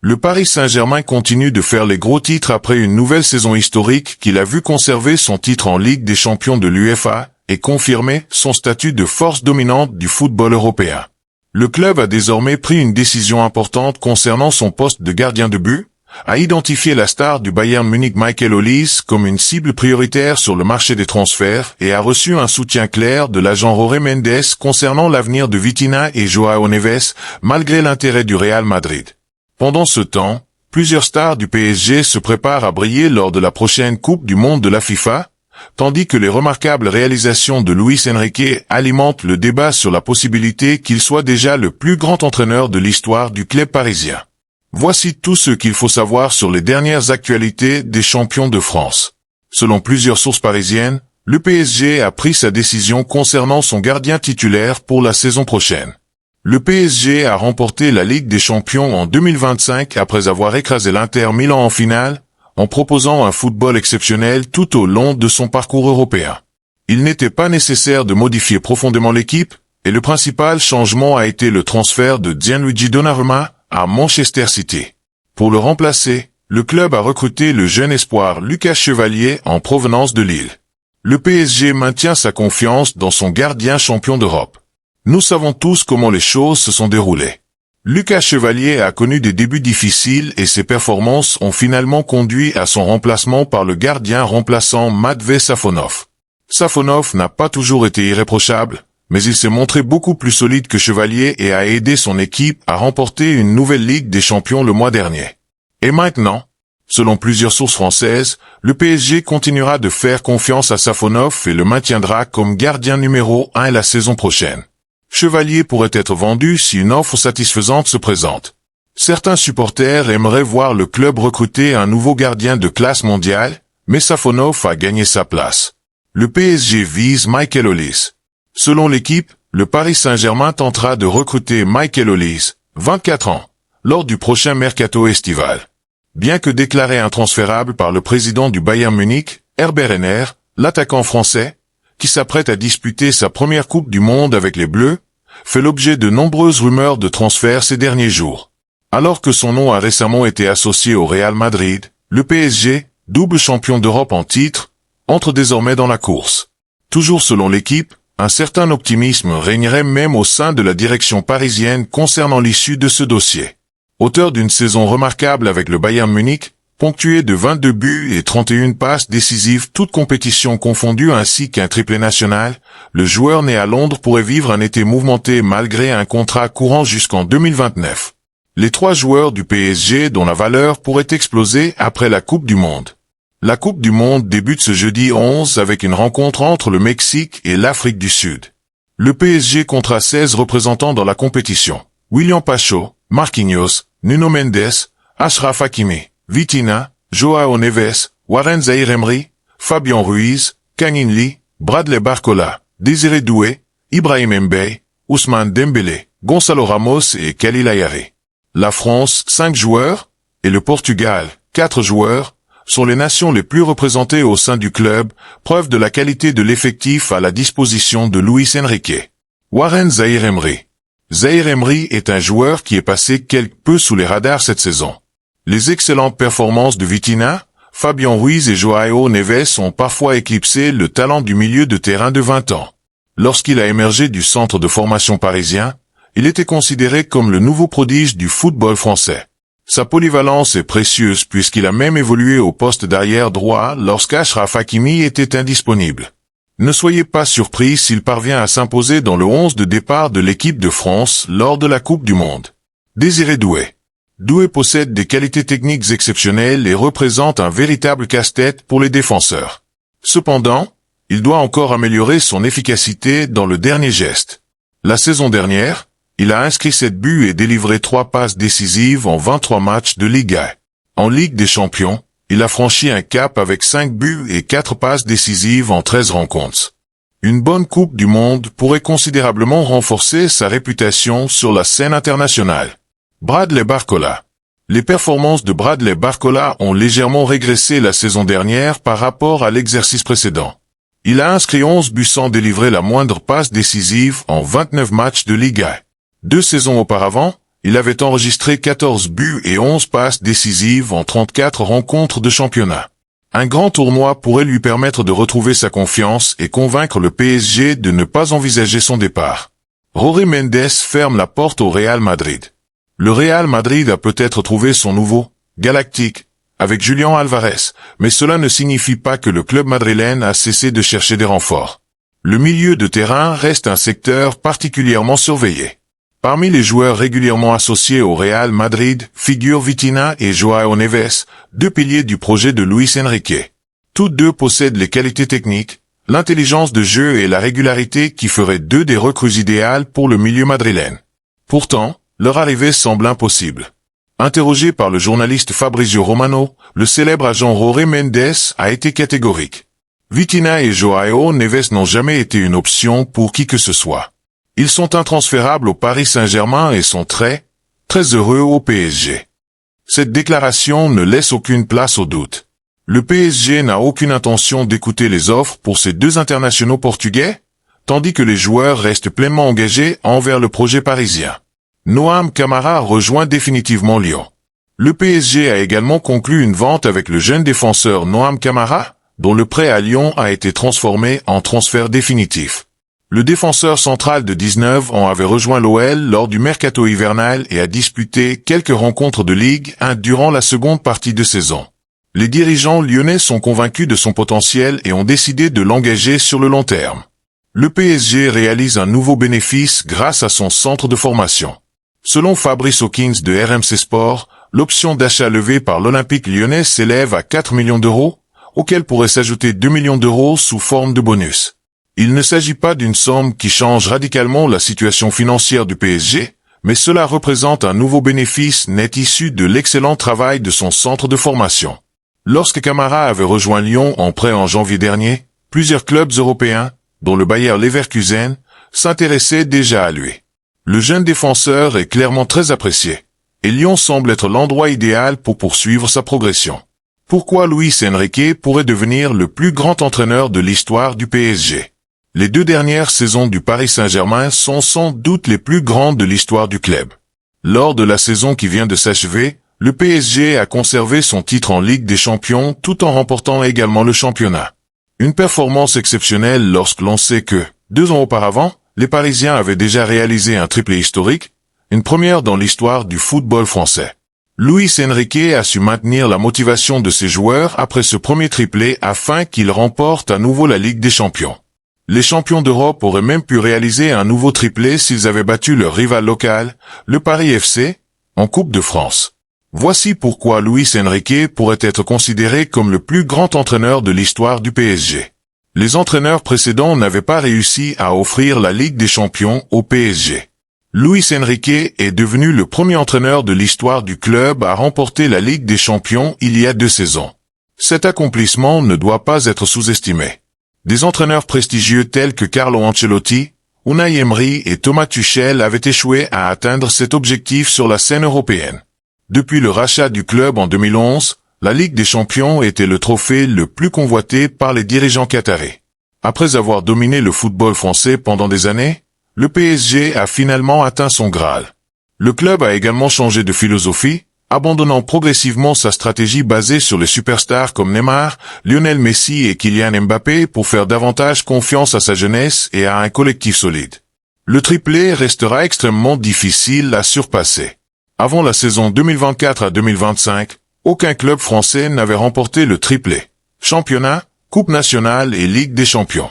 Le Paris Saint-Germain continue de faire les gros titres après une nouvelle saison historique qu'il a vu conserver son titre en Ligue des Champions de l'UEFA et confirmer son statut de force dominante du football européen. Le club a désormais pris une décision importante concernant son poste de gardien de but, a identifié la star du Bayern Munich Michael Olise comme une cible prioritaire sur le marché des transferts et a reçu un soutien clair de l'agent Jorge Mendes concernant l'avenir de Vitinha et Joao Neves, malgré l'intérêt du Real Madrid. Pendant ce temps, plusieurs stars du PSG se préparent à briller lors de la prochaine Coupe du Monde de la FIFA, tandis que les remarquables réalisations de Luis Enrique alimentent le débat sur la possibilité qu'il soit déjà le plus grand entraîneur de l'histoire du club parisien. Voici tout ce qu'il faut savoir sur les dernières actualités des champions de France. Selon plusieurs sources parisiennes, le PSG a pris sa décision concernant son gardien titulaire pour la saison prochaine. Le PSG a remporté la Ligue des Champions en 2025 après avoir écrasé l'Inter Milan en finale, en proposant un football exceptionnel tout au long de son parcours européen. Il n'était pas nécessaire de modifier profondément l'équipe, et le principal changement a été le transfert de Gianluigi Donnarumma à Manchester City. Pour le remplacer, le club a recruté le jeune espoir Lucas Chevalier en provenance de Lille. Le PSG maintient sa confiance dans son gardien champion d'Europe. Nous savons tous comment les choses se sont déroulées. Lucas Chevalier a connu des débuts difficiles et ses performances ont finalement conduit à son remplacement par le gardien remplaçant Matvei Safonov. Safonov n'a pas toujours été irréprochable, mais il s'est montré beaucoup plus solide que Chevalier et a aidé son équipe à remporter une nouvelle Ligue des Champions le mois dernier. Et maintenant, selon plusieurs sources françaises, le PSG continuera de faire confiance à Safonov et le maintiendra comme gardien numéro 1 la saison prochaine. Chevalier pourrait être vendu si une offre satisfaisante se présente. Certains supporters aimeraient voir le club recruter un nouveau gardien de classe mondiale, mais Safonov a gagné sa place. Le PSG vise Michael Olise. Selon l'équipe, le Paris Saint-Germain tentera de recruter Michael Olise, 24 ans, lors du prochain mercato estival. Bien que déclaré intransférable par le président du Bayern Munich, Herbert Renner, l'attaquant français, qui s'apprête à disputer sa première Coupe du Monde avec les Bleus, fait l'objet de nombreuses rumeurs de transfert ces derniers jours. Alors que son nom a récemment été associé au Real Madrid, le PSG, double champion d'Europe en titre, entre désormais dans la course. Toujours selon l'équipe, un certain optimisme régnerait même au sein de la direction parisienne concernant l'issue de ce dossier. Auteur d'une saison remarquable avec le Bayern Munich, ponctué de 22 buts et 31 passes décisives toutes compétitions confondues ainsi qu'un triplé national, le joueur né à Londres pourrait vivre un été mouvementé malgré un contrat courant jusqu'en 2029. Les trois joueurs du PSG dont la valeur pourrait exploser après la Coupe du Monde. La Coupe du Monde débute ce jeudi 11 avec une rencontre entre le Mexique et l'Afrique du Sud. Le PSG comptera 16 représentants dans la compétition. William Pacho, Marquinhos, Nuno Mendes, Achraf Hakimi, Vitinha, Joao Neves, Warren Zaïre-Emery, Fabien Ruiz, Kangin Lee, Bradley Barcola, Désiré Doué, Ibrahim Mbaye, Ousmane Dembélé, Gonçalo Ramos et Khalil Ayari. La France, 5 joueurs, et le Portugal, 4 joueurs, sont les nations les plus représentées au sein du club, preuve de la qualité de l'effectif à la disposition de Luis Enrique. Warren Zaïre-Emery. Zaïre-Emery est un joueur qui est passé quelque peu sous les radars cette saison. Les excellentes performances de Vitinha, Fabien Ruiz et Joao Neves ont parfois éclipsé le talent du milieu de terrain de 20 ans. Lorsqu'il a émergé du centre de formation parisien, il était considéré comme le nouveau prodige du football français. Sa polyvalence est précieuse puisqu'il a même évolué au poste d'arrière droit lorsqu'Achraf Hakimi était indisponible. Ne soyez pas surpris s'il parvient à s'imposer dans le 11 de départ de l'équipe de France lors de la Coupe du Monde. Désiré Doué. Doué possède des qualités techniques exceptionnelles et représente un véritable casse-tête pour les défenseurs. Cependant, il doit encore améliorer son efficacité dans le dernier geste. La saison dernière, il a inscrit 7 buts et délivré 3 passes décisives en 23 matchs de Ligue 1. En Ligue des Champions, il a franchi un cap avec 5 buts et 4 passes décisives en 13 rencontres. Une bonne Coupe du Monde pourrait considérablement renforcer sa réputation sur la scène internationale. Bradley Barcola. Les performances de Bradley Barcola ont légèrement régressé la saison dernière par rapport à l'exercice précédent. Il a inscrit 11 buts sans délivrer la moindre passe décisive en 29 matchs de Ligue 1. 2 saisons auparavant, Il avait enregistré 14 buts et 11 passes décisives en 34 rencontres de championnat. Un grand tournoi pourrait lui permettre de retrouver sa confiance et convaincre le PSG de ne pas envisager son départ. Jorge Mendes ferme la porte au Real Madrid. Le Real Madrid a peut-être trouvé son nouveau Galactique avec Julián Álvarez, mais cela ne signifie pas que le club madrilène a cessé de chercher des renforts. Le milieu de terrain reste un secteur particulièrement surveillé. Parmi les joueurs régulièrement associés au Real Madrid figurent Vitinha et João Neves, deux piliers du projet de Luis Enrique. Tous deux possèdent les qualités techniques, l'intelligence de jeu et la régularité qui feraient d'eux des recrues idéales pour le milieu madrilène. Pourtant, leur arrivée semble impossible. Interrogé par le journaliste Fabrizio Romano, le célèbre agent Jorge Mendes a été catégorique. Vitinha et João Neves n'ont jamais été une option pour qui que ce soit. Ils sont intransférables au Paris Saint-Germain et sont très heureux au PSG. Cette déclaration ne laisse aucune place au doute. Le PSG n'a aucune intention d'écouter les offres pour ces deux internationaux portugais, tandis que les joueurs restent pleinement engagés envers le projet parisien. Noam Camara rejoint définitivement Lyon. Le PSG a également conclu une vente avec le jeune défenseur Noam Camara, dont le prêt à Lyon a été transformé en transfert définitif. Le défenseur central de 19 ans avait rejoint l'OL lors du mercato hivernal et a disputé quelques rencontres de Ligue 1 durant la seconde partie de saison. Les dirigeants lyonnais sont convaincus de son potentiel et ont décidé de l'engager sur le long terme. Le PSG réalise un nouveau bénéfice grâce à son centre de formation. Selon Fabrice Hawkins de RMC Sport, l'option d'achat levée par l'Olympique lyonnais s'élève à 4 millions d'euros, auquel pourraient s'ajouter 2 millions d'euros sous forme de bonus. Il ne s'agit pas d'une somme qui change radicalement la situation financière du PSG, mais cela représente un nouveau bénéfice net issu de l'excellent travail de son centre de formation. Lorsque Camara avait rejoint Lyon en prêt en janvier dernier, plusieurs clubs européens, dont le Bayer Leverkusen, s'intéressaient déjà à lui. Le jeune défenseur est clairement très apprécié, et Lyon semble être l'endroit idéal pour poursuivre sa progression. Pourquoi Luis Enrique pourrait devenir le plus grand entraîneur de l'histoire du PSG? Les deux dernières saisons du Paris Saint-Germain sont sans doute les plus grandes de l'histoire du club. Lors de la saison qui vient de s'achever, le PSG a conservé son titre en Ligue des Champions tout en remportant également le championnat. Une performance exceptionnelle lorsque l'on sait que, 2 ans auparavant, les Parisiens avaient déjà réalisé un triplé historique, une première dans l'histoire du football français. Luis Enrique a su maintenir la motivation de ses joueurs après ce premier triplé afin qu'ils remportent à nouveau la Ligue des Champions. Les champions d'Europe auraient même pu réaliser un nouveau triplé s'ils avaient battu leur rival local, le Paris FC, en Coupe de France. Voici pourquoi Luis Enrique pourrait être considéré comme le plus grand entraîneur de l'histoire du PSG. Les entraîneurs précédents n'avaient pas réussi à offrir la Ligue des Champions au PSG. Luis Enrique est devenu le premier entraîneur de l'histoire du club à remporter la Ligue des Champions il y a 2 saisons. Cet accomplissement ne doit pas être sous-estimé. Des entraîneurs prestigieux tels que Carlo Ancelotti, Unai Emery et Thomas Tuchel avaient échoué à atteindre cet objectif sur la scène européenne. Depuis le rachat du club en 2011, la Ligue des Champions était le trophée le plus convoité par les dirigeants qataris. Après avoir dominé le football français pendant des années, le PSG a finalement atteint son Graal. Le club a également changé de philosophie, abandonnant progressivement sa stratégie basée sur les superstars comme Neymar, Lionel Messi et Kylian Mbappé pour faire davantage confiance à sa jeunesse et à un collectif solide. Le triplé restera extrêmement difficile à surpasser. Avant la saison 2024 à 2025, aucun club français n'avait remporté le triplé. Championnat, Coupe nationale et Ligue des Champions.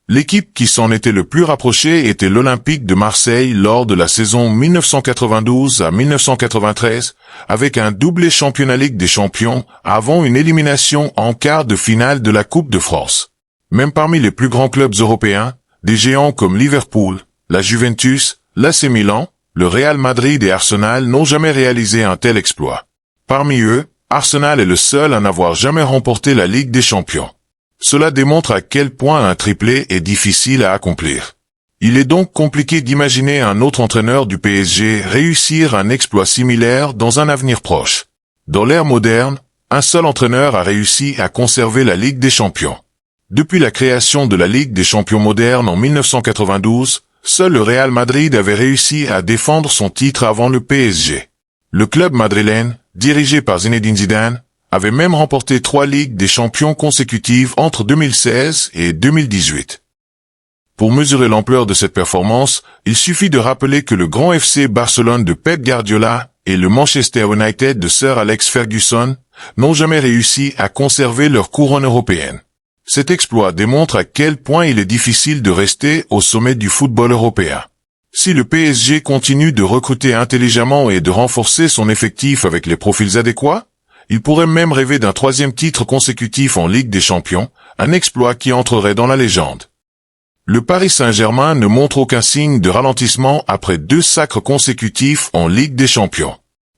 L'équipe qui s'en était le plus rapprochée était l'Olympique de Marseille lors de la saison 1992 à 1993, avec un doublé championnat Ligue des Champions avant une élimination en quart de finale de la Coupe de France. Même parmi les plus grands clubs européens, des géants comme Liverpool, la Juventus, l'AC Milan, le Real Madrid et Arsenal n'ont jamais réalisé un tel exploit. Parmi eux, Arsenal est le seul à n'avoir jamais remporté la Ligue des Champions. Cela démontre à quel point un triplé est difficile à accomplir. Il est donc compliqué d'imaginer un autre entraîneur du PSG réussir un exploit similaire dans un avenir proche. Dans l'ère moderne, un seul entraîneur a réussi à conserver la Ligue des Champions. Depuis la création de la Ligue des Champions moderne en 1992, seul le Real Madrid avait réussi à défendre son titre avant le PSG. Le club madrilène, dirigé par Zinedine Zidane, avait même remporté 3 Ligues des Champions consécutives entre 2016 et 2018. Pour mesurer l'ampleur de cette performance, il suffit de rappeler que le grand FC Barcelone de Pep Guardiola et le Manchester United de Sir Alex Ferguson n'ont jamais réussi à conserver leur couronne européenne. Cet exploit démontre à quel point il est difficile de rester au sommet du football européen. Si le PSG continue de recruter intelligemment et de renforcer son effectif avec les profils adéquats, il pourrait même rêver d'un 3e titre consécutif en Ligue des Champions, un exploit qui entrerait dans la légende. Le Paris Saint-Germain ne montre aucun signe de ralentissement après 2 sacres consécutifs en Ligue des Champions.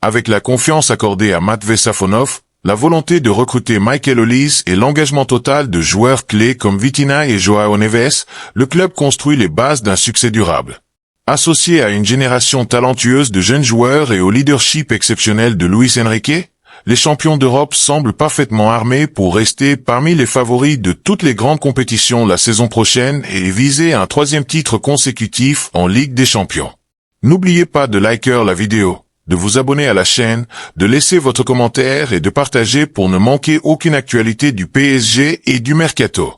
Avec la confiance accordée à Matvei Safonov, la volonté de recruter Michael Olise et l'engagement total de joueurs clés comme Vitinha et Joao Neves, le club construit les bases d'un succès durable. Associé à une génération talentueuse de jeunes joueurs et au leadership exceptionnel de Luis Enrique, les champions d'Europe semblent parfaitement armés pour rester parmi les favoris de toutes les grandes compétitions la saison prochaine et viser un 3e titre consécutif en Ligue des Champions. N'oubliez pas de liker la vidéo, de vous abonner à la chaîne, de laisser votre commentaire et de partager pour ne manquer aucune actualité du PSG et du Mercato.